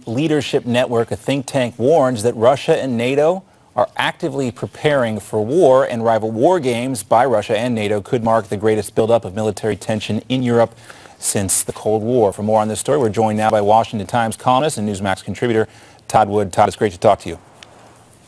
Leadership Network, a think tank, warns that Russia and NATO are actively preparing for war, and rival war games by Russia and NATO could mark the greatest buildup of military tension in Europe since the Cold War. For more on this story, we're joined now by Washington Times columnist and Newsmax contributor Todd Wood. Todd, it's great to talk to you.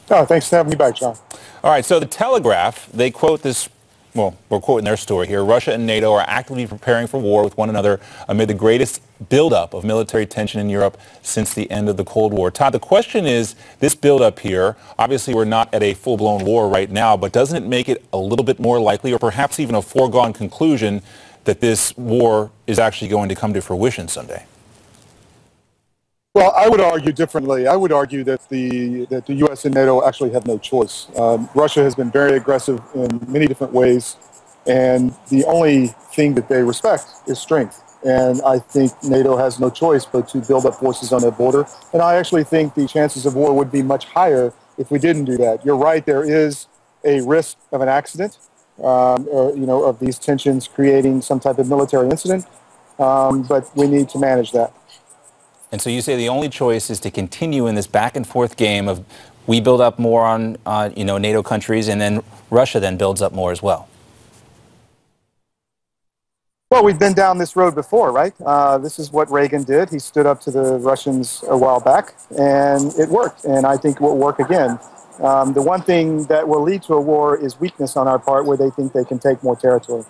Oh, thanks for having me back, John. All right, so the Telegraph, they quote this. Well, we're quoting their story here. Russia and NATO are actively preparing for war with one another amid the greatest buildup of military tension in Europe since the end of the Cold War. Todd, the question is, this buildup here, obviously we're not at a full-blown war right now, but doesn't it make it a little bit more likely, or perhaps even a foregone conclusion, that this war is actually going to come to fruition someday? Well, I would argue differently. I would argue that the U.S. and NATO actually have no choice. Russia has been very aggressive in many different ways, and the only thing that they respect is strength. And I think NATO has no choice but to build up forces on their border. And I actually think the chances of war would be much higher if we didn't do that. You're right, there is a risk of an accident, of these tensions creating some type of military incident, but we need to manage that. And so you say the only choice is to continue in this back and forth game of we build up more on NATO countries, and then Russia then builds up more as well. Well, we've been down this road before, right? This is what Reagan did. He stood up to the Russians a while back, and it worked. And I think it will work again. The one thing that will lead to a war is weakness on our part, where they think they can take more territory.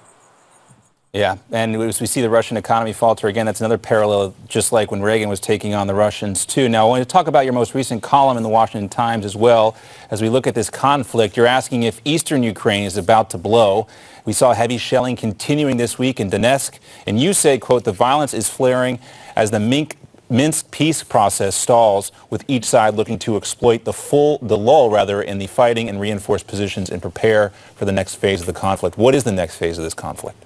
Yeah, and as we see the Russian economy falter again, that's another parallel, just like when Reagan was taking on the Russians, too. Now, I want to talk about your most recent column in the Washington Times as well. As we look at this conflict, you're asking if eastern Ukraine is about to blow. We saw heavy shelling continuing this week in Donetsk, and you say, quote, the violence is flaring as the Minsk peace process stalls, with each side looking to exploit the lull in the fighting and reinforce positions and prepare for the next phase of the conflict. What is the next phase of this conflict?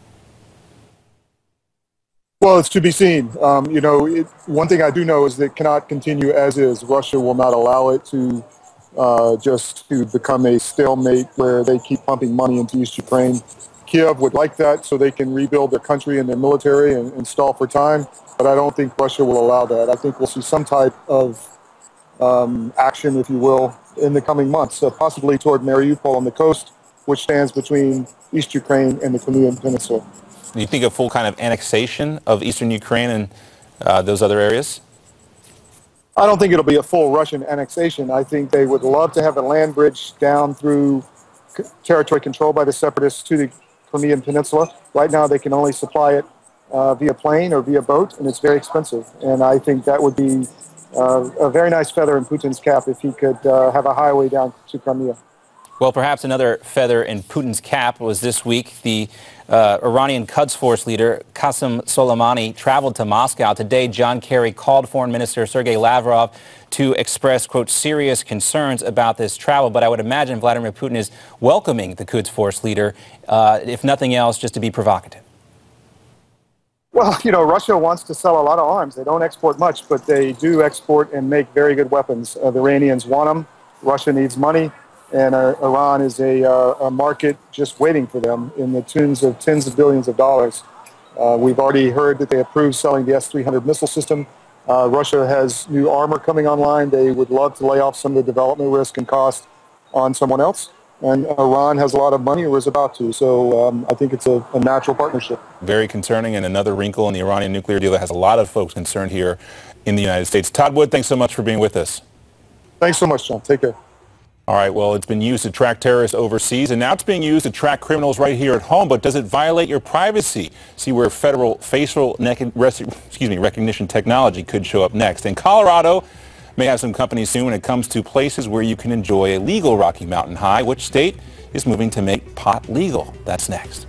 Well, it's to be seen. One thing I do know is that it cannot continue as is. Russia will not allow it to just to become a stalemate where they keep pumping money into East Ukraine. Kiev would like that so they can rebuild their country and their military and stall for time. But I don't think Russia will allow that. I think we'll see some type of action, if you will, in the coming months, possibly toward Mariupol on the coast, which stands between East Ukraine and the Crimean Peninsula. Do you think a full kind of annexation of eastern Ukraine and those other areas? I don't think it'll be a full Russian annexation. I think they would love to have a land bridge down through territory controlled by the separatists to the Crimean Peninsula. Right now they can only supply it via plane or via boat, and it's very expensive. And I think that would be a very nice feather in Putin's cap if he could have a highway down to Crimea. Well, perhaps another feather in Putin's cap was this week the Iranian Quds Force leader Qasem Soleimani traveled to Moscow. Today, John Kerry called Foreign Minister Sergei Lavrov to express, quote, serious concerns about this travel. But I would imagine Vladimir Putin is welcoming the Quds Force leader, if nothing else, just to be provocative. Well, Russia wants to sell a lot of arms. They don't export much, but they do export and make very good weapons. The Iranians want them. Russia needs money. And Iran is a market just waiting for them in the tunes of tens of billions of dollars. We've already heard that they approved selling the S-300 missile system. Russia has new armor coming online. They would love to lay off some of the development risk and cost on someone else. And Iran has a lot of money, or is about to. So I think it's a natural partnership. Very concerning, and another wrinkle in the Iranian nuclear deal that has a lot of folks concerned here in the United States. Todd Wood, thanks so much for being with us. Thanks so much, John. Take care. All right, well, it's been used to track terrorists overseas, and now it's being used to track criminals right here at home. But does it violate your privacy? See where federal facial recognition technology could show up next. And Colorado may have some company soon when it comes to places where you can enjoy a legal Rocky Mountain high. Which state is moving to make pot legal? That's next.